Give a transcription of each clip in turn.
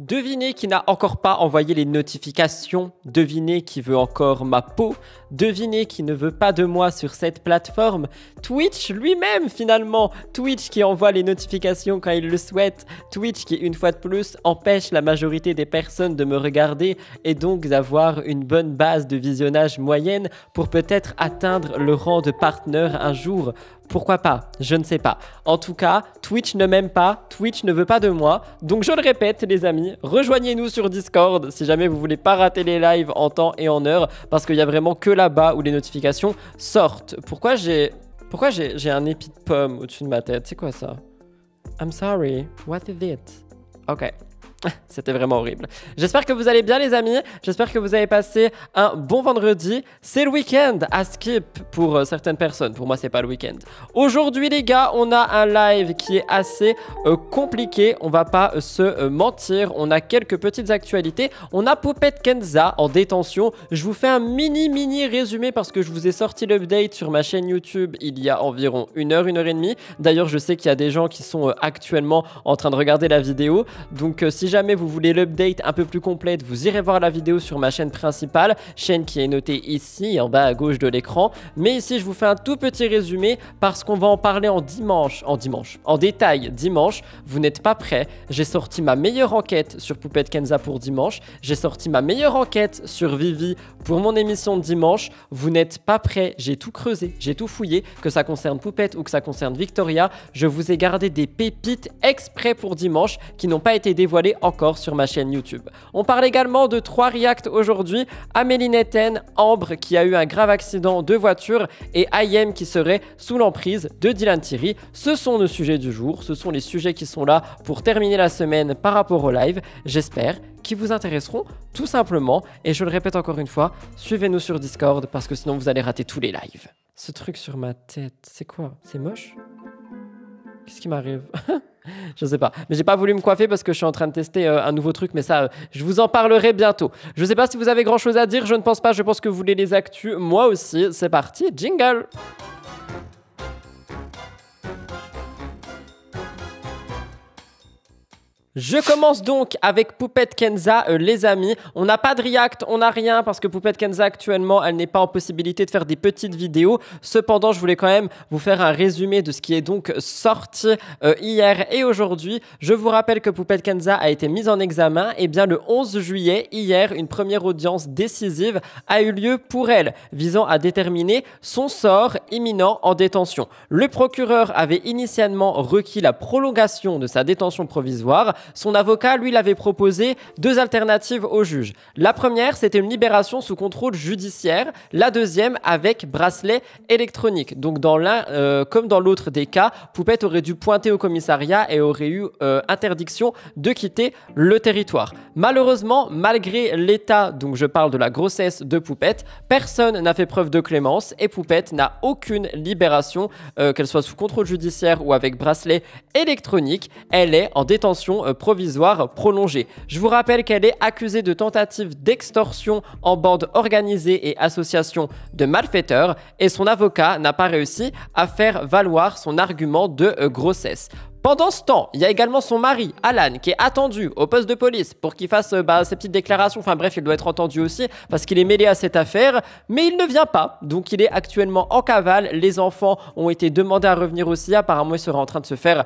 Devinez qui n'a encore pas envoyé les notifications. Devinez qui veut encore ma peau. Devinez qui ne veut pas de moi sur cette plateforme. Twitch lui-même finalement. Twitch qui envoie les notifications quand il le souhaite. Twitch qui une fois de plus empêche la majorité des personnes de me regarder et donc d'avoir une bonne base de visionnage moyenne pour peut-être atteindre le rang de partenaire un jour. Pourquoi pas? Je ne sais pas. En tout cas, Twitch ne m'aime pas, Twitch ne veut pas de moi. Donc je le répète les amis, rejoignez-nous sur Discord si jamais vous voulez pas rater les lives en temps et en heure. Parce qu'il y a vraiment que là-bas où les notifications sortent. Pourquoi j'ai un épi de pomme au-dessus de ma tête? C'est quoi ça? I'm sorry, what is it? Ok. C'était vraiment horrible. J'espère que vous allez bien les amis. J'espère que vous avez passé un bon vendredi. C'est le week-end à skip pour certaines personnes. Pour moi, c'est pas le week-end. Aujourd'hui les gars, on a un live qui est assez compliqué. On va pas se mentir. On a quelques petites actualités. On a Poupette Kenza en détention. Je vous fais un mini résumé parce que je vous ai sorti l'update sur ma chaîne YouTube il y a environ 1 heure et demie. D'ailleurs, je sais qu'il y a des gens qui sont actuellement en train de regarder la vidéo. Donc si jamais vous voulez l'update un peu plus complète, vous irez voir la vidéo sur ma chaîne principale, chaîne qui est notée ici en bas à gauche de l'écran. Mais ici je vous fais un tout petit résumé parce qu'on va en parler en détail dimanche. Vous n'êtes pas prêts. J'ai sorti ma meilleure enquête sur Poupette Kenza pour dimanche. J'ai sorti ma meilleure enquête sur Vivi pour mon émission de dimanche. Vous n'êtes pas prêts. J'ai tout creusé, j'ai tout fouillé, que ça concerne Poupette ou que ça concerne Victoria. Je vous ai gardé des pépites exprès pour dimanche qui n'ont pas été dévoilées encore sur ma chaîne YouTube. On parle également de 3 reacts aujourd'hui. Amélie Netten, Ambre qui a eu un grave accident de voiture et IM qui serait sous l'emprise de Dylan Thierry. Ce sont nos sujets du jour. Ce sont les sujets qui sont là pour terminer la semaine par rapport au live. J'espère qu'ils vous intéresseront tout simplement. Et je le répète encore une fois, suivez-nous sur Discord parce que sinon vous allez rater tous les lives. Ce truc sur ma tête, c'est quoi? C'est moche? Qu'est-ce qui m'arrive? Je sais pas, mais j'ai pas voulu me coiffer parce que je suis en train de tester un nouveau truc, mais ça, je vous en parlerai bientôt. Je sais pas si vous avez grand chose à dire, je ne pense pas, je pense que vous voulez les actus, moi aussi. C'est parti, jingle! Je commence donc avec Poupette Kenza, les amis. On n'a pas de react, on n'a rien parce que Poupette Kenza actuellement, elle n'est pas en possibilité de faire des petites vidéos. Cependant, je voulais quand même vous faire un résumé de ce qui est donc sorti hier et aujourd'hui. Je vous rappelle que Poupette Kenza a été mise en examen. Et bien le 11 juillet, hier, une première audience décisive a eu lieu pour elle, visant à déterminer son sort imminent en détention. Le procureur avait initialement requis la prolongation de sa détention provisoire. Son avocat, lui, l'avait proposé 2 alternatives au juge. La première, c'était une libération sous contrôle judiciaire. La deuxième, avec bracelet électronique. Donc, dans l'un comme dans l'autre des cas, Poupette aurait dû pointer au commissariat et aurait eu interdiction de quitter le territoire. Malheureusement, malgré l'état, donc je parle de la grossesse de Poupette, personne n'a fait preuve de clémence et Poupette n'a aucune libération, qu'elle soit sous contrôle judiciaire ou avec bracelet électronique. Elle est en détention provisoire prolongée. Je vous rappelle qu'elle est accusée de tentative d'extorsion en bande organisée et association de malfaiteurs et son avocat n'a pas réussi à faire valoir son argument de grossesse. Pendant ce temps, il y a également son mari, Alan, qui est attendu au poste de police pour qu'il fasse ses petites déclarations. Enfin bref, il doit être entendu aussi parce qu'il est mêlé à cette affaire. Mais il ne vient pas, donc il est actuellement en cavale. Les enfants ont été demandés à revenir aussi. Apparemment, il serait en train de se faire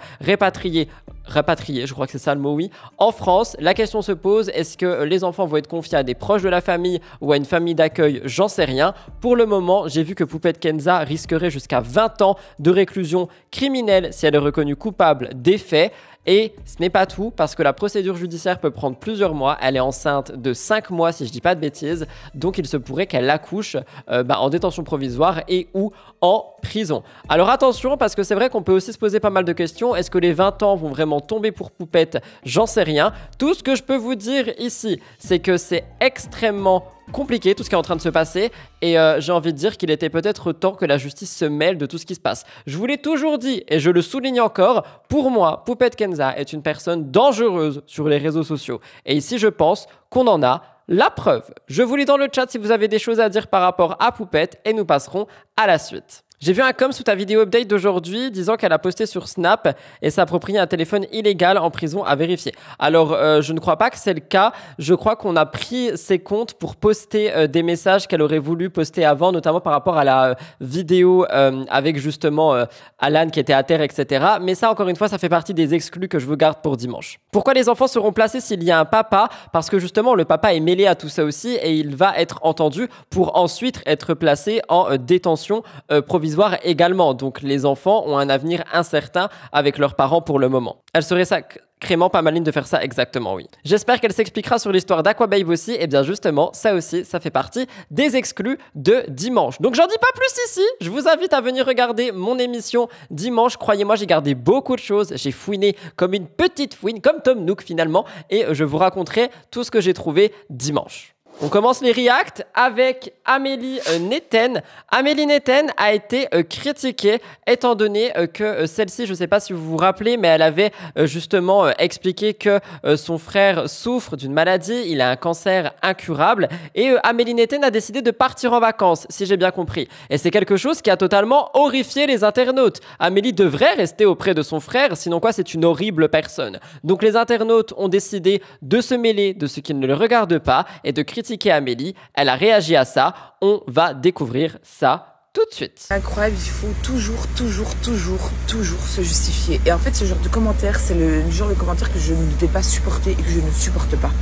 rapatrier, je crois que c'est ça le mot, oui. En France, la question se pose, est-ce que les enfants vont être confiés à des proches de la famille ou à une famille d'accueil? J'en sais rien. Pour le moment, j'ai vu que Poupette Kenza risquerait jusqu'à 20 ans de réclusion criminelle si elle est reconnue coupable des faits. Et ce n'est pas tout, parce que la procédure judiciaire peut prendre plusieurs mois. Elle est enceinte de 5 mois, si je dis pas de bêtises. Donc, il se pourrait qu'elle accouche en détention provisoire et ou en prison. Alors, attention, parce que c'est vrai qu'on peut aussi se poser pas mal de questions. Est-ce que les 20 ans vont vraiment tomber pour Poupette? J'en sais rien. Tout ce que je peux vous dire ici, c'est que c'est extrêmement compliqué tout ce qui est en train de se passer et j'ai envie de dire qu'il était peut-être temps que la justice se mêle de tout ce qui se passe. Je vous l'ai toujours dit et je le souligne encore, pour moi, Poupette Kenza est une personne dangereuse sur les réseaux sociaux et ici je pense qu'on en a la preuve. Je vous lis dans le chat si vous avez des choses à dire par rapport à Poupette et nous passerons à la suite. J'ai vu un com sous ta vidéo update d'aujourd'hui disant qu'elle a posté sur Snap et s'approprier un téléphone illégal en prison à vérifier. Alors, je ne crois pas que c'est le cas. Je crois qu'on a pris ses comptes pour poster des messages qu'elle aurait voulu poster avant, notamment par rapport à la vidéo avec justement Alan qui était à terre, etc. Mais ça, encore une fois, ça fait partie des exclus que je vous garde pour dimanche. Pourquoi les enfants seront placés s'il y a un papa? Parce que justement, le papa est mêlé à tout ça aussi et il va être entendu pour ensuite être placé en détention provisoire également. Donc les enfants ont un avenir incertain avec leurs parents pour le moment. Elle serait sacrément pas maline de faire ça exactement, oui. J'espère qu'elle s'expliquera sur l'histoire d'Aquababe aussi. Et bien justement, ça aussi, ça fait partie des exclus de dimanche. Donc j'en dis pas plus ici. Je vous invite à venir regarder mon émission dimanche. Croyez-moi, j'ai gardé beaucoup de choses. J'ai fouiné comme une petite fouine, comme Tom Nook finalement. Et je vous raconterai tout ce que j'ai trouvé dimanche. On commence les reacts avec Amélie Netten. Amélie Netten a été critiquée étant donné que celle-ci, je ne sais pas si vous vous rappelez, mais elle avait justement expliqué que son frère souffre d'une maladie, il a un cancer incurable et Amélie Netten a décidé de partir en vacances, si j'ai bien compris. Et c'est quelque chose qui a totalement horrifié les internautes. Amélie devrait rester auprès de son frère, sinon quoi, c'est une horrible personne. Donc les internautes ont décidé de se mêler de ce qui ne le regarde pas et de critiquer Amélie. Elle a réagi à ça. On va découvrir ça tout de suite. Incroyable, il faut toujours se justifier. Et en fait, ce genre de commentaire, c'est le genre de commentaire que je ne vais pas supporter et que je ne supporte pas.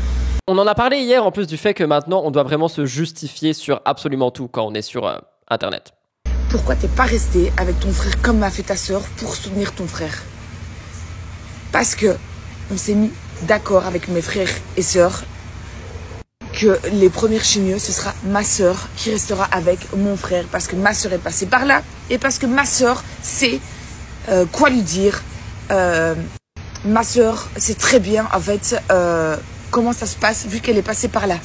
On en a parlé hier en plus du fait que maintenant, on doit vraiment se justifier sur absolument tout quand on est sur Internet. Pourquoi t'es pas resté avec ton frère comme m'a fait ta sœur pour soutenir ton frère? Parce que on s'est mis d'accord avec mes frères et sœurs que les premières chimios, ce sera ma sœur qui restera avec mon frère parce que ma sœur est passée par là et parce que ma sœur sait quoi lui dire. Ma sœur sait très bien en fait comment ça se passe vu qu'elle est passée par là.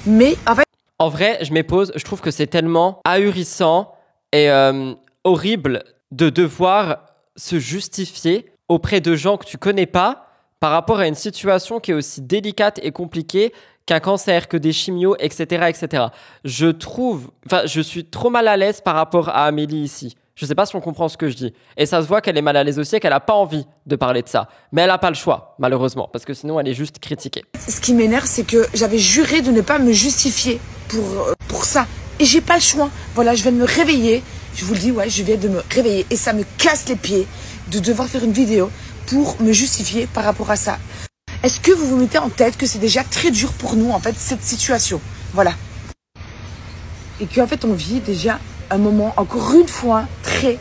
Mais en fait... En vrai, je m'épose, je trouve que c'est tellement ahurissant et horrible de devoir se justifier auprès de gens que tu connais pas par rapport à une situation qui est aussi délicate et compliquée qu'un cancer, que des chimios, etc., etc. Je suis trop mal à l'aise par rapport à Amélie ici. Je sais pas si on comprend ce que je dis. Et ça se voit qu'elle est mal à l'aise aussi et qu'elle a pas envie de parler de ça. Mais elle a pas le choix, malheureusement, parce que sinon elle est juste critiquée. Ce qui m'énerve, c'est que j'avais juré de ne pas me justifier pour ça. Et j'ai pas le choix. Voilà, je viens de me réveiller. Je vous le dis, ouais, je viens de me réveiller. Et ça me casse les pieds de devoir faire une vidéo pour me justifier par rapport à ça. Est-ce que vous vous mettez en tête que c'est déjà très dur pour nous, en fait, cette situation? Voilà. Et qu'en fait, on vit déjà un moment, encore une fois, très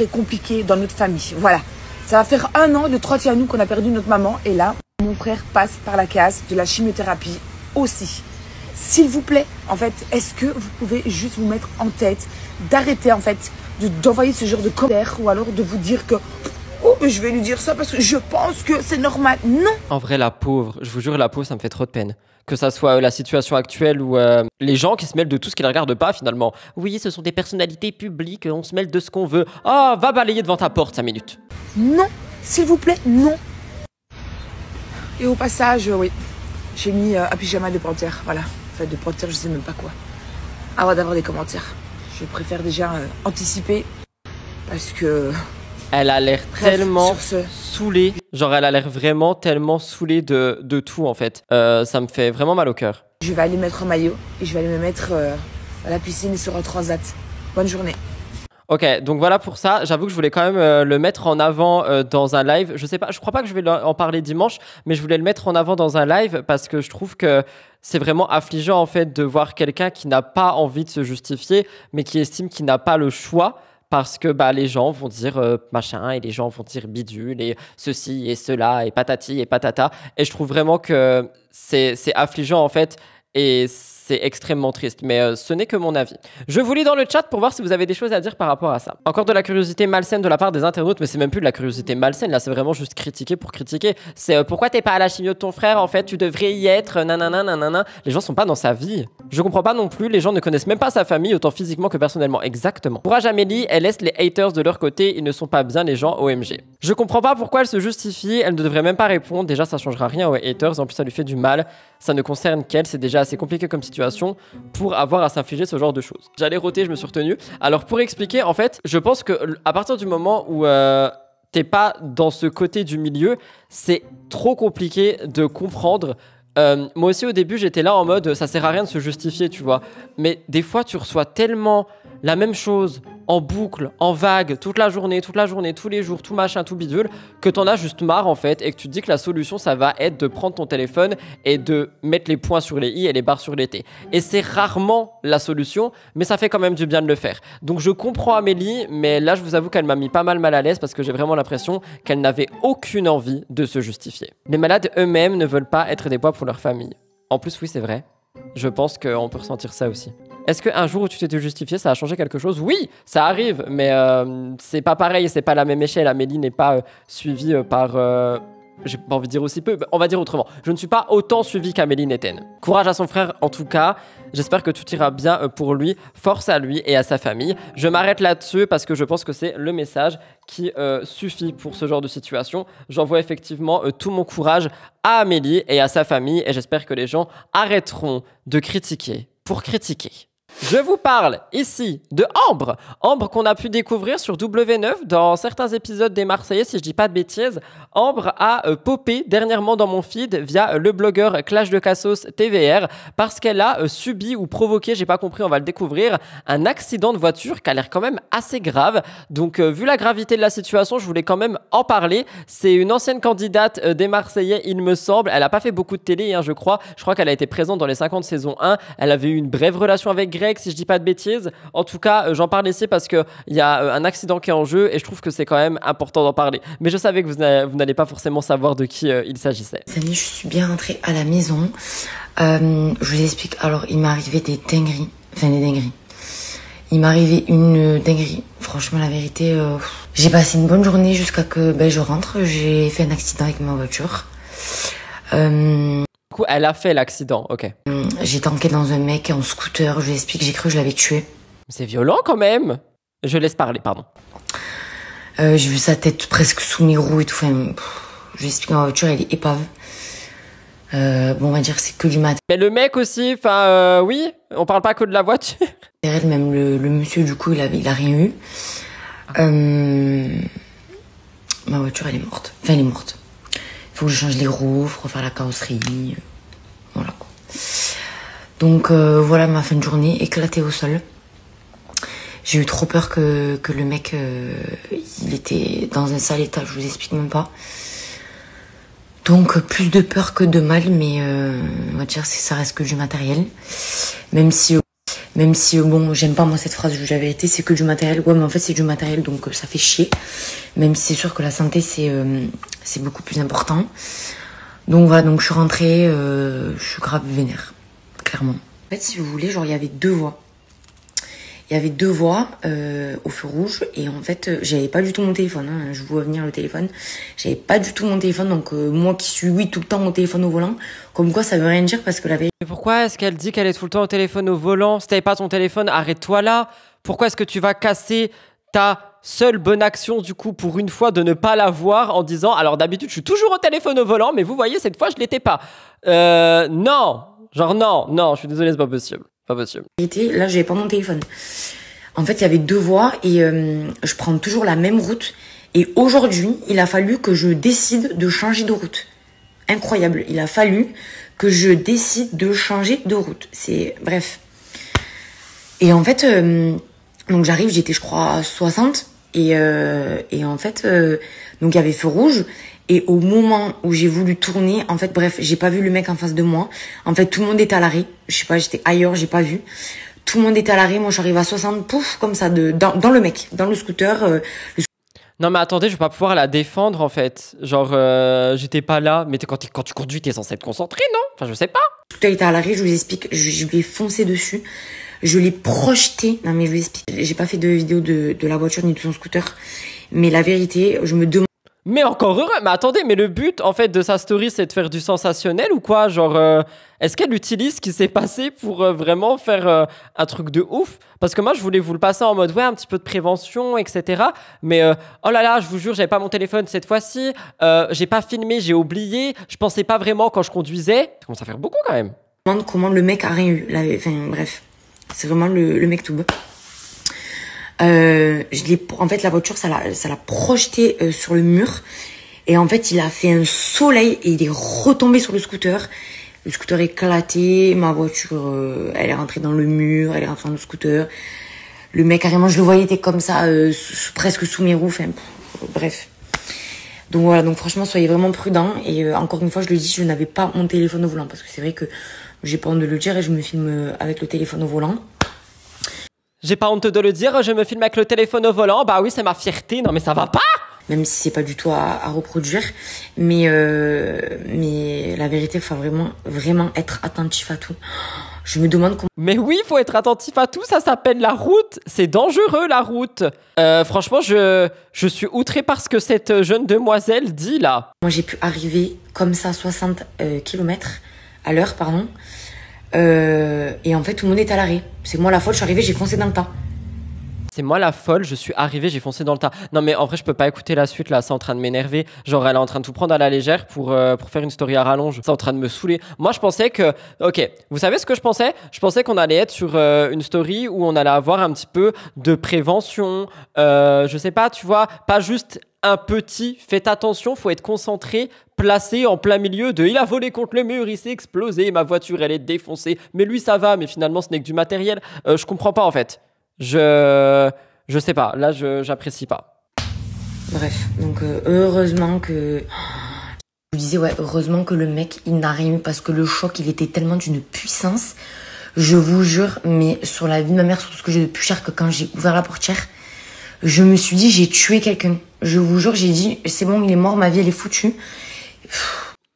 compliqué dans notre famille. Voilà. Ça va faire 1 an, le 31 août, qu'on a perdu notre maman. Et là, mon frère passe par la case de la chimiothérapie aussi. S'il vous plaît, en fait, est-ce que vous pouvez juste vous mettre en tête d'arrêter, en fait, d'envoyer ce genre de commentaires ou alors de vous dire que... Oh, mais je vais lui dire ça parce que je pense que c'est normal. Non. En vrai, la pauvre, je vous jure, la pauvre, ça me fait trop de peine. Que ça soit la situation actuelle ou les gens qui se mêlent de tout ce qu'ils ne regardent pas finalement. Oui, ce sont des personnalités publiques, on se mêle de ce qu'on veut. Oh, va balayer devant ta porte 5 minutes. Non, s'il vous plaît, non. Et au passage, oui, j'ai mis un pyjama de panthère, voilà. Enfin, de panthère, je sais même pas quoi. Avant d'avoir des commentaires. Je préfère déjà anticiper parce que... Elle a l'air tellement saoulée. Genre, elle a l'air vraiment tellement saoulée de tout, en fait. Ça me fait vraiment mal au cœur. Je vais aller mettre un maillot et je vais aller me mettre à la piscine sur un transat. Bonne journée. Ok, donc voilà pour ça. J'avoue que je voulais quand même le mettre en avant dans un live. Je sais pas, je crois pas que je vais en parler dimanche, mais je voulais le mettre en avant dans un live parce que je trouve que c'est vraiment affligeant, en fait, de voir quelqu'un qui n'a pas envie de se justifier, mais qui estime qu'il n'a pas le choix. Parce que les gens vont dire machin et les gens vont dire bidule et ceci et cela et patati et patata. Et je trouve vraiment que c'est affligeant en fait et c'est extrêmement triste. Mais ce n'est que mon avis. Je vous lis dans le chat pour voir si vous avez des choses à dire par rapport à ça. Encore de la curiosité malsaine de la part des internautes, mais c'est même plus de la curiosité malsaine. Là, c'est vraiment juste critiquer pour critiquer. C'est pourquoi t'es pas à la chimio de ton frère en fait, tu devrais y être, nanana, nanana. Les gens sont pas dans sa vie. Je comprends pas non plus, les gens ne connaissent même pas sa famille, autant physiquement que personnellement. Exactement. Courage Amélie, elle laisse les haters de leur côté, ils ne sont pas bien les gens OMG. Je comprends pas pourquoi elle se justifie, elle ne devrait même pas répondre, déjà ça changera rien aux haters, en plus ça lui fait du mal, ça ne concerne qu'elle, c'est déjà assez compliqué comme situation pour avoir à s'infliger ce genre de choses. J'allais roter, je me suis retenu. Alors pour expliquer, en fait, je pense que à partir du moment où t'es pas dans ce côté du milieu, c'est trop compliqué de comprendre. Moi aussi au début j'étais là en mode ça sert à rien de se justifier, tu vois, mais des fois tu reçois tellement la même chose en boucle, en vague, toute la journée, tous les jours, tout machin, tout bidule, que t'en as juste marre en fait, et que tu te dis que la solution ça va être de prendre ton téléphone et de mettre les points sur les i et les barres sur les t. Et c'est rarement la solution, mais ça fait quand même du bien de le faire. Donc je comprends Amélie, mais là je vous avoue qu'elle m'a mis pas mal à l'aise parce que j'ai vraiment l'impression qu'elle n'avait aucune envie de se justifier. Les malades eux-mêmes ne veulent pas être des poids pour leur famille. En plus oui c'est vrai, je pense qu'on peut ressentir ça aussi. Est-ce qu'un jour où tu t'étais justifié, ça a changé quelque chose? Oui, ça arrive, mais c'est pas pareil, c'est pas la même échelle. Amélie n'est pas suivie par... j'ai pas envie de dire aussi peu, on va dire autrement. Je ne suis pas autant suivi qu'Amélie Netten. Courage à son frère en tout cas, j'espère que tout ira bien pour lui, force à lui et à sa famille. Je m'arrête là-dessus parce que je pense que c'est le message qui suffit pour ce genre de situation. J'envoie effectivement tout mon courage à Amélie et à sa famille et j'espère que les gens arrêteront de critiquer pour critiquer. Je vous parle ici de Ambre. Ambre qu'on a pu découvrir sur W9 dans certains épisodes des Marseillais, si je dis pas de bêtises. Ambre a popé dernièrement dans mon feed via le blogueur Clash de Cassos TVR parce qu'elle a subi ou provoqué, j'ai pas compris, on va le découvrir, un accident de voiture qui a l'air quand même assez grave. Donc vu la gravité de la situation, je voulais quand même en parler. C'est une ancienne candidate des Marseillais, il me semble. Elle a pas fait beaucoup de télé, hein, je crois. Je crois qu'elle a été présente dans les 50 saison 1. Elle avait eu une brève relation avec Greg, si je dis pas de bêtises. En tout cas, j'en parle ici parce qu'il y a un accident qui est en jeu et je trouve que c'est quand même important d'en parler. Mais je savais que vous n'allez pas forcément savoir de qui il s'agissait. Les amis, je suis bien rentrée à la maison. Je vous explique. Alors, il m'est arrivé des dingueries. Enfin, des dingueries. Il m'est arrivé une dinguerie. Franchement, la vérité, j'ai passé une bonne journée jusqu'à que je rentre. J'ai fait un accident avec ma voiture. Du coup, elle a fait l'accident, ok. J'ai tanké dans un mec en scooter, je lui explique, j'ai cru que je l'avais tué. C'est violent quand même. Je laisse parler, pardon. J'ai vu sa tête presque sous mes roues et tout. Enfin, je lui explique, ma voiture, elle est épave. Bon, on va dire que c'est que du matin. Mais le mec aussi, enfin, oui, on parle pas que de la voiture. Même le monsieur, du coup, il a rien eu. Ma voiture, elle est morte. Enfin, elle est morte. Il faut que je change les roues, faut refaire la carrosserie. Voilà quoi. Donc voilà ma fin de journée éclatée au sol. J'ai eu trop peur que le mec il était dans un sale état, je vous explique même pas. Donc plus de peur que de mal, mais on va dire que ça reste que du matériel. Même si bon, j'aime pas moi cette phrase, je vous dis la vérité, c'est que du matériel. Ouais, mais en fait c'est du matériel, donc ça fait chier. Même si c'est sûr que la santé c'est beaucoup plus important. Donc voilà, donc je suis rentrée, je suis grave vénère, clairement. En fait, si vous voulez, genre il y avait deux voies. Il y avait deux voies au feu rouge et en fait, j'avais pas du tout mon téléphone. Hein, je vois venir le téléphone. J'avais pas du tout mon téléphone, donc moi qui suis oui tout le temps au téléphone au volant, comme quoi ça veut rien dire parce que la vérité. Mais pourquoi est-ce qu'elle dit qu'elle est tout le temps au téléphone au volant? Si t'avais pas ton téléphone, arrête-toi là. Pourquoi est-ce que tu vas casser ta seule bonne action du coup pour une fois de ne pas l'avoir en disant alors d'habitude je suis toujours au téléphone au volant mais vous voyez cette fois je l'étais pas. Non, genre non, je suis désolé, c'est pas possible. Pas possible. Là, j'avais pas mon téléphone. En fait, il y avait deux voies et je prends toujours la même route. Et aujourd'hui, il a fallu que je décide de changer de route. Incroyable. Il a fallu que je décide de changer de route. C'est bref. Et en fait, donc j'arrive, j'étais je crois à 60 et en fait, donc il y avait feu rouge. Et au moment où j'ai voulu tourner, en fait, bref, j'ai pas vu le mec en face de moi. En fait, tout le monde était à l'arrêt. Je sais pas, j'étais ailleurs, j'ai pas vu. Tout le monde était à l'arrêt. Moi, j'arrive à 60, pouf, comme ça, dans le mec, dans le scooter. Non, mais attendez, je vais pas pouvoir la défendre, en fait. Genre, j'étais pas là. Mais quand tu conduis, t'es censé être concentré, non? Enfin, je sais pas. Le scooter était à l'arrêt, je vous explique. Je lui ai foncé dessus. Je l'ai projeté. Non, mais je vous explique. J'ai pas fait de vidéo de la voiture ni de son scooter. Mais la vérité, je me demande. Mais encore heureux. Mais attendez, mais le but, en fait, de sa story, c'est de faire du sensationnel ou quoi? Genre, est-ce qu'elle utilise ce qui s'est passé pour vraiment faire un truc de ouf? Parce que moi, je voulais vous le passer en mode, ouais, un petit peu de prévention, etc. Mais, oh là là, je vous jure, j'avais pas mon téléphone cette fois-ci. J'ai pas filmé, j'ai oublié. Je pensais pas vraiment quand je conduisais. Ça commence à faire beaucoup quand même. Je me demande comment le mec a rien eu. Enfin, bref. C'est vraiment le mec tout beau. En fait, la voiture, ça l'a projeté sur le mur. Et en fait, il a fait un soleil et il est retombé sur le scooter. Le scooter est éclaté. Ma voiture, elle est rentrée dans le mur. Elle est rentrée dans le scooter. Le mec, carrément, je le voyais, était comme ça, presque sous mes roues. Enfin, bref. Donc voilà, donc franchement, soyez vraiment prudents. Et encore une fois, je le dis, je n'avais pas mon téléphone au volant. Parce que c'est vrai que j'ai pas honte de le dire et je me filme avec le téléphone au volant. J'ai pas honte de le dire, je me filme avec le téléphone au volant. Bah oui, c'est ma fierté. Non mais ça va pas. Même si c'est pas du tout à reproduire. Mais la vérité, il faut vraiment être attentif à tout. Je me demande comment... Mais oui, il faut être attentif à tout. Ça s'appelle la route. C'est dangereux, la route. Franchement, je suis outré par ce que cette jeune demoiselle dit là. Moi, j'ai pu arriver comme ça 60 km à l'heure, pardon. Et en fait, tout le monde est à l'arrêt. C'est moi la folle, je suis arrivée, j'ai foncé dans le tas. C'est moi la folle, je suis arrivée, j'ai foncé dans le tas. Non mais en vrai, je peux pas écouter la suite là, c'est en train de m'énerver. Genre, elle est en train de tout prendre à la légère pour faire une story à rallonge. C'est en train de me saouler. Moi, je pensais que... Ok, vous savez ce que je pensais? Je pensais qu'on allait être sur une story où on allait avoir un petit peu de prévention. Je sais pas, tu vois, pas juste... un petit, faites attention, faut être concentré, placé en plein milieu de il a volé contre le mur, il s'est explosé, ma voiture elle est défoncée, mais lui ça va, mais finalement ce n'est que du matériel. Je comprends pas en fait. Je sais pas, là j'apprécie pas. Bref, donc heureusement que... Je vous disais, ouais, heureusement que le mec il n'a rien eu parce que le choc il était tellement d'une puissance. Je vous jure, mais sur la vie de ma mère, sur tout ce que j'ai de plus cher, que quand j'ai ouvert la portière, je me suis dit, j'ai tué quelqu'un. Je vous jure, j'ai dit, c'est bon, il est mort, ma vie, elle est foutue.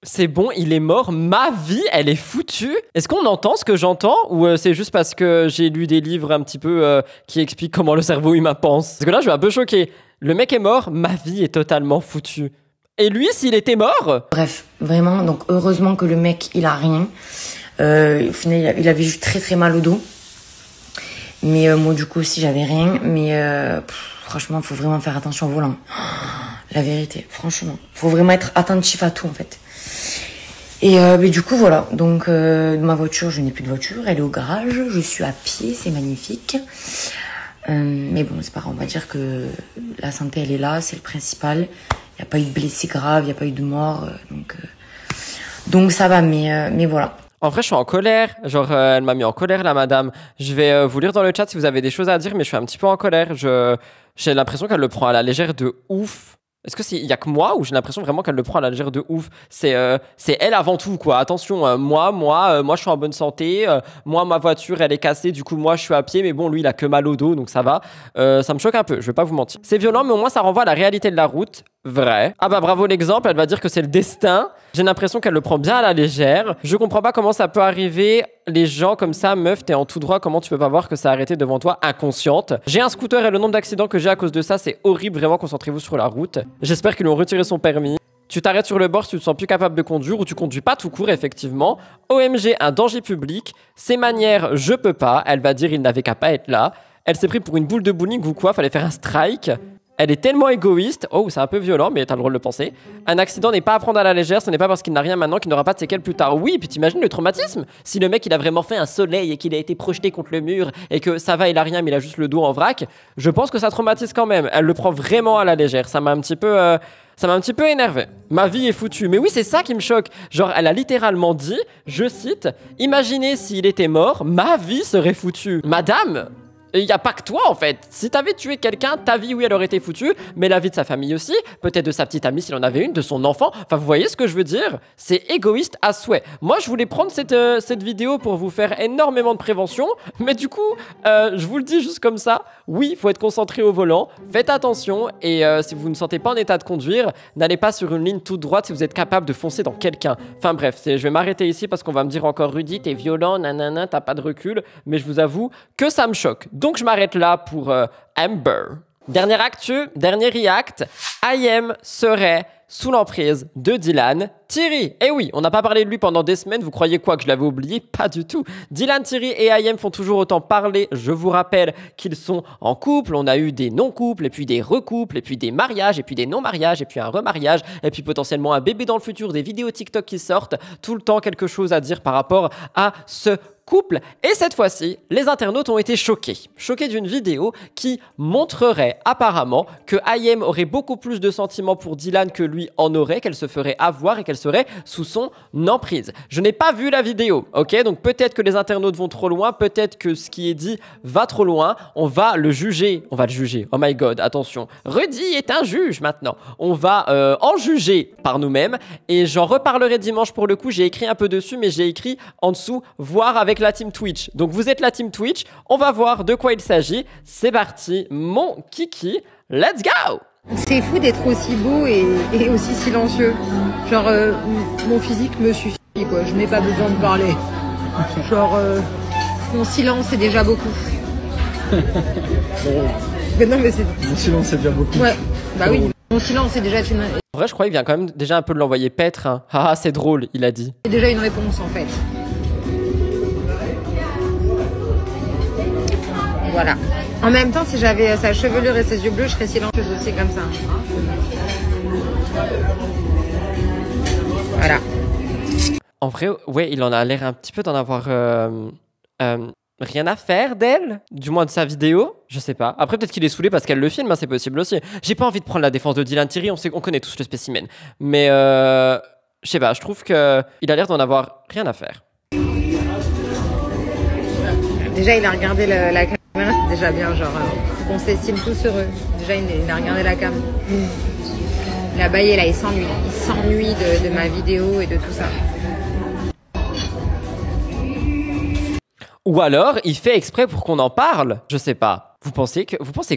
C'est bon, il est mort, ma vie, elle est foutue. Est-ce qu'on entend ce que j'entends ou c'est juste parce que j'ai lu des livres un petit peu qui expliquent comment le cerveau humain pense? Parce que là, je suis un peu choqué. Le mec est mort, ma vie est totalement foutue. Et lui, s'il était mort? Bref, vraiment, donc heureusement que le mec, il a rien. Au final, il avait juste très très mal au dos. Mais moi, du coup, aussi, j'avais rien. Mais franchement, il faut vraiment faire attention au volant. La vérité, franchement. Il faut vraiment être attentif à tout, en fait. Et mais du coup, voilà. Donc, ma voiture, je n'ai plus de voiture. Elle est au garage. Je suis à pied. C'est magnifique. Mais bon, c'est pas grave. On va dire que la santé, elle est là. C'est le principal. Il n'y a pas eu de blessés graves. Il n'y a pas eu de mort. Donc ça va. Mais voilà. En vrai, je suis en colère. Genre, elle m'a mis en colère, la madame. Je vais vous lire dans le chat si vous avez des choses à dire, mais je suis un petit peu en colère. J'ai l'impression qu'elle le prend à la légère de ouf. Est-ce que il y a que moi ou j'ai l'impression vraiment qu'elle le prend à la légère de ouf? C'est elle avant tout, quoi. Attention, moi, je suis en bonne santé. Moi, ma voiture, elle est cassée. Du coup, moi, je suis à pied. Mais bon, lui, il a que mal au dos, donc ça va. Ça me choque un peu, je vais pas vous mentir. C'est violent, mais au moins, ça renvoie à la réalité de la route. Vrai. Ah bah bravo l'exemple, elle va dire que c'est le destin. J'ai l'impression qu'elle le prend bien à la légère. Je comprends pas comment ça peut arriver. Les gens comme ça, meuf, t'es en tout droit, comment tu peux pas voir que ça a arrêté devant toi, inconsciente? J'ai un scooter et le nombre d'accidents que j'ai à cause de ça, c'est horrible, vraiment, concentrez-vous sur la route. J'espère qu'ils lui ont retiré son permis. Tu t'arrêtes sur le bord si tu te sens plus capable de conduire ou tu conduis pas tout court, effectivement. OMG, un danger public. Ses manières, je peux pas. Elle va dire il n'avait qu'à pas être là. Elle s'est pris pour une boule de bowling ou quoi, fallait faire un strike. Elle est tellement égoïste. Oh, c'est un peu violent, mais t'as le droit de le penser. Un accident n'est pas à prendre à la légère. Ce n'est pas parce qu'il n'a rien maintenant qu'il n'aura pas de séquelles plus tard. Oui, puis t'imagines le traumatisme? Si le mec, il a vraiment fait un soleil et qu'il a été projeté contre le mur et que ça va, il a rien, mais il a juste le dos en vrac, je pense que ça traumatise quand même. Elle le prend vraiment à la légère. Ça m'a un petit peu énervé. Ma vie est foutue. Mais oui, c'est ça qui me choque. Genre, elle a littéralement dit, je cite, « Imaginez s'il était mort, ma vie serait foutue. » Madame, il n'y a pas que toi en fait. Si t'avais tué quelqu'un, ta vie, oui, elle aurait été foutue, mais la vie de sa famille aussi, peut-être de sa petite amie s'il en avait une, de son enfant. Enfin, vous voyez ce que je veux dire? C'est égoïste à souhait. Moi, je voulais prendre cette vidéo pour vous faire énormément de prévention, mais du coup, je vous le dis juste comme ça, oui, il faut être concentré au volant, faites attention, et si vous ne sentez pas en état de conduire, n'allez pas sur une ligne toute droite si vous êtes capable de foncer dans quelqu'un. Enfin bref, je vais m'arrêter ici parce qu'on va me dire encore, Rudy, t'es violent, nanana, t'as pas de recul, mais je vous avoue que ça me choque. Donc je m'arrête là pour Amber. Dernière actu, dernier react, IM serait sous l'emprise de Dylan Thierry. Eh oui, on n'a pas parlé de lui pendant des semaines, vous croyez quoi que je l'avais oublié? Pas du tout. Dylan Thierry et IM font toujours autant parler. Je vous rappelle qu'ils sont en couple, on a eu des non-couples, et puis des recouples, et puis des mariages, et puis des non-mariages, et puis un remariage, et puis potentiellement un bébé dans le futur, des vidéos TikTok qui sortent, tout le temps quelque chose à dire par rapport à ce couple. Et cette fois-ci, les internautes ont été choqués d'une vidéo qui montrerait apparemment que IM aurait beaucoup plus de sentiments pour Dylan que lui en aurait, qu'elle se ferait avoir et qu'elle serait sous son emprise. Je n'ai pas vu la vidéo, ok? Donc peut-être que les internautes vont trop loin, peut-être que ce qui est dit va trop loin. On va le juger, oh my god, attention. Rudy est un juge maintenant. On va en juger par nous-mêmes et j'en reparlerai dimanche pour le coup. J'ai écrit un peu dessus, mais j'ai écrit en dessous voir avec la team Twitch. Donc vous êtes la team Twitch, on va voir de quoi il s'agit. C'est parti, mon kiki, let's go! C'est fou d'être aussi beau et aussi silencieux. Genre, mon physique me suffit, quoi. Je n'ai pas besoin de parler. Genre, mon silence est déjà beaucoup. Mais non, mais c'est... Mon silence c'est déjà beaucoup. Ouais, bah oui. Mon silence est déjà une... En vrai, je crois qu'il vient quand même déjà un peu de l'envoyer paître. Hein. Ah, c'est drôle, il a dit. C'est déjà une réponse, en fait. Voilà. En même temps, si j'avais sa chevelure et ses yeux bleus, je serais silencieuse aussi comme ça. Voilà. En vrai, ouais, il en a l'air un petit peu d'en avoir rien à faire d'elle, du moins de sa vidéo. Je sais pas. Après, peut-être qu'il est saoulé parce qu'elle le filme, hein, c'est possible aussi. J'ai pas envie de prendre la défense de Dylan Thierry, on connaît tous le spécimen. Mais je sais pas, je trouve qu'il a l'air d'en avoir rien à faire. Déjà, il a regardé la caméra, c'est déjà bien, genre, on s'estime tous heureux. Déjà, il a regardé la cam. Il a baillé, là, il s'ennuie. Il s'ennuie de ma vidéo et de tout ça. Ou alors, il fait exprès pour qu'on en parle. Je sais pas. Vous pensez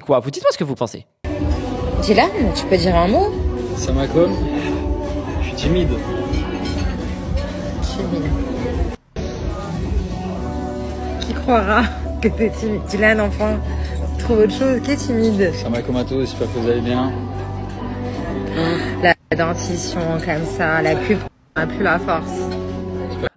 quoi? Vous dites-moi ce que vous pensez. Dylan, tu peux dire un mot? Ça m'a comme. Je suis timide. Timide. Qui croira que t'es timide? Dylan, enfin, trouve autre chose. Qui est timide? Ça m'a comme à tous, j'espère que vous allez bien. La dentition, comme ça, la pub n'a plus la force.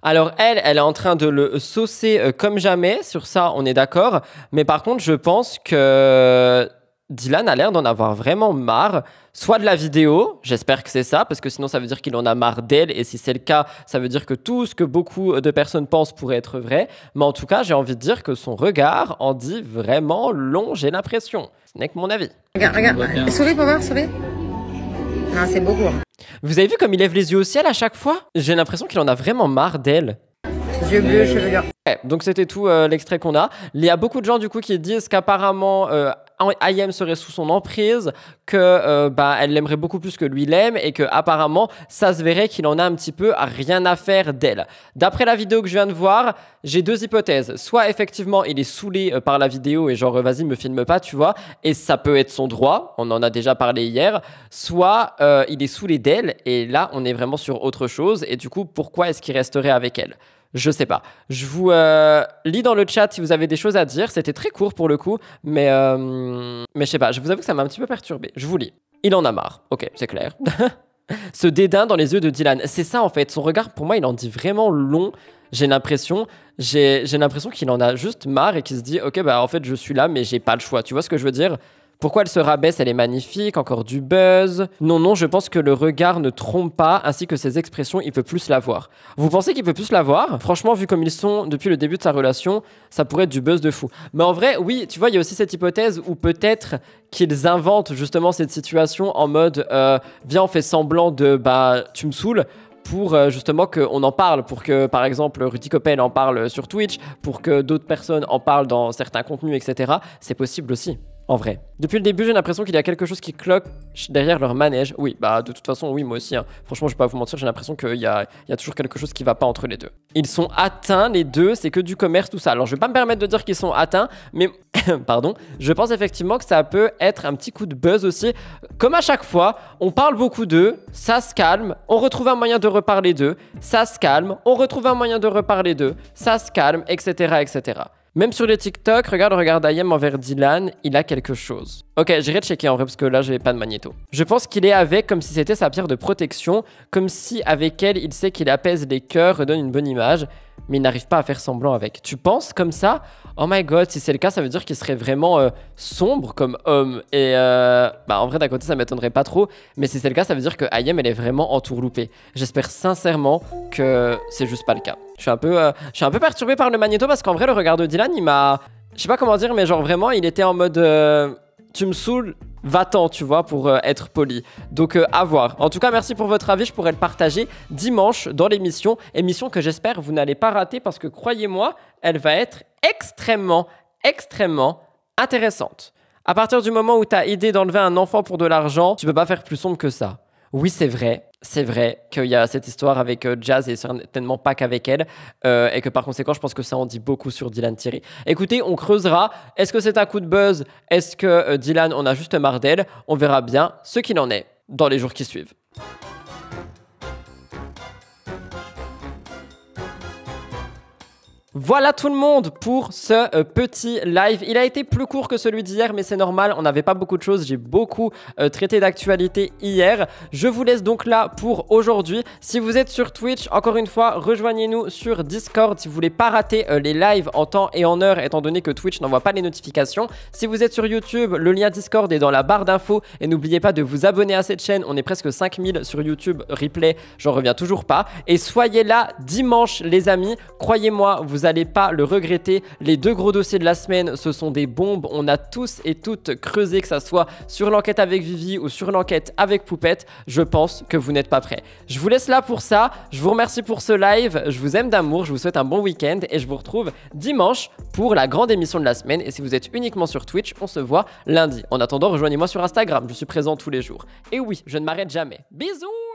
Alors elle est en train de le saucer comme jamais, sur ça on est d'accord, mais par contre je pense que Dylan a l'air d'en avoir vraiment marre, soit de la vidéo, j'espère que c'est ça, parce que sinon ça veut dire qu'il en a marre d'elle, et si c'est le cas, ça veut dire que tout ce que beaucoup de personnes pensent pourrait être vrai, mais en tout cas j'ai envie de dire que son regard en dit vraiment long, j'ai l'impression, ce n'est que mon avis. Regarde, souris pour voir, souris. Non, c'est beaucoup. Vous avez vu comme il lève les yeux au ciel à chaque fois? J'ai l'impression qu'il en a vraiment marre d'elle. Yeux bleus, chevelure. Ouais, donc c'était tout l'extrait qu'on a. Il y a beaucoup de gens du coup qui disent qu'apparemment IM serait sous son emprise, que elle l'aimerait beaucoup plus que lui l'aime et que apparemment ça se verrait qu'il en a un petit peu rien à faire d'elle. D'après la vidéo que je viens de voir, j'ai deux hypothèses. Soit effectivement il est saoulé par la vidéo et genre vas-y me filme pas, tu vois, et ça peut être son droit, on en a déjà parlé hier. Soit il est saoulé d'elle et là on est vraiment sur autre chose et du coup pourquoi est-ce qu'il resterait avec elle? Je sais pas. Je vous lis dans le chat si vous avez des choses à dire. C'était très court pour le coup, mais je sais pas. Je vous avoue que ça m'a un petit peu perturbé. Je vous lis. Il en a marre. Ok, c'est clair. Ce dédain dans les yeux de Dylan. C'est ça en fait. Son regard, pour moi, il en dit vraiment long. J'ai l'impression qu'il en a juste marre et qu'il se dit ok en fait je suis là mais j'ai pas le choix. Tu vois ce que je veux dire? Pourquoi elle se rabaisse? Elle est magnifique, encore du buzz. Non, je pense que le regard ne trompe pas, ainsi que ses expressions, il peut plus la voir. Vous pensez qu'il peut plus la voir? Franchement, vu comme ils sont depuis le début de sa relation, ça pourrait être du buzz de fou. Mais en vrai, oui, tu vois, il y a aussi cette hypothèse où peut-être qu'ils inventent justement cette situation en mode viens, on fait semblant de tu me saoules, pour justement qu'on en parle, pour que par exemple Rudy Coppel en parle sur Twitch, pour que d'autres personnes en parlent dans certains contenus, etc. C'est possible aussi. En vrai. Depuis le début, j'ai l'impression qu'il y a quelque chose qui cloche derrière leur manège. Oui, de toute façon, oui, moi aussi. Hein. Franchement, je vais pas vous mentir, j'ai l'impression qu'il y a toujours quelque chose qui va pas entre les deux. Ils sont atteints, les deux, c'est que du commerce, tout ça. Alors, je vais pas me permettre de dire qu'ils sont atteints, mais, pardon, je pense effectivement que ça peut être un petit coup de buzz aussi. Comme à chaque fois, on parle beaucoup d'eux, ça se calme, on retrouve un moyen de reparler d'eux, ça se calme, on retrouve un moyen de reparler d'eux, ça se calme, etc., etc. Même sur les TikTok, regarde Ayem envers Dylan, il a quelque chose. Ok, j'irai checker en vrai parce que là, j'ai pas de magnéto. Je pense qu'il est avec comme si c'était sa pierre de protection, comme si avec elle, il sait qu'il apaise les cœurs, redonne une bonne image, mais il n'arrive pas à faire semblant avec. Tu penses comme ça? Oh my god, si c'est le cas, ça veut dire qu'il serait vraiment sombre comme homme. Et bah en vrai, d'un côté, ça m'étonnerait pas trop, mais si c'est le cas, ça veut dire que Ayem, elle est vraiment entourloupée. J'espère sincèrement que c'est juste pas le cas. Je suis un peu perturbé par le magnéto parce qu'en vrai, le regard de Dylan, il m'a... Je sais pas comment dire, mais genre vraiment, il était en mode... tu me saoules, va-t'en, tu vois, pour être poli. Donc, à voir. En tout cas, merci pour votre avis. Je pourrais le partager dimanche dans l'émission. Émission que j'espère vous n'allez pas rater parce que, croyez-moi, elle va être extrêmement intéressante. À partir du moment où tu as idée d'enlever un enfant pour de l'argent, tu peux pas faire plus sombre que ça. Oui, c'est vrai qu'il y a cette histoire avec Jazz et certainement pas qu'avec elle et que par conséquent, je pense que ça en dit beaucoup sur Dylan Thierry. Écoutez, on creusera. Est-ce que c'est un coup de buzz? Est-ce que Dylan en a juste marre d'elle? On verra bien ce qu'il en est dans les jours qui suivent. Voilà tout le monde pour ce petit live. Il a été plus court que celui d'hier, mais c'est normal, on n'avait pas beaucoup de choses. J'ai beaucoup traité d'actualité hier. Je vous laisse donc là pour aujourd'hui. Si vous êtes sur Twitch, encore une fois, rejoignez-nous sur Discord si vous voulez pas rater les lives en temps et en heure, étant donné que Twitch n'envoie pas les notifications. Si vous êtes sur YouTube, le lien Discord est dans la barre d'infos. Et n'oubliez pas de vous abonner à cette chaîne. On est presque 5000 sur YouTube. Replay, j'en reviens toujours pas. Et soyez là dimanche, les amis. Croyez-moi, vous allez pas le regretter. Les deux gros dossiers de la semaine, ce sont des bombes. On a tous et toutes creusé, que ça soit sur l'enquête avec Vivi ou sur l'enquête avec Poupette. Je pense que vous n'êtes pas prêts. Je vous laisse là pour ça. Je vous remercie pour ce live. Je vous aime d'amour. Je vous souhaite un bon week-end et je vous retrouve dimanche pour la grande émission de la semaine. Et si vous êtes uniquement sur Twitch, on se voit lundi. En attendant, rejoignez-moi sur Instagram. Je suis présent tous les jours. Et oui, je ne m'arrête jamais. Bisous!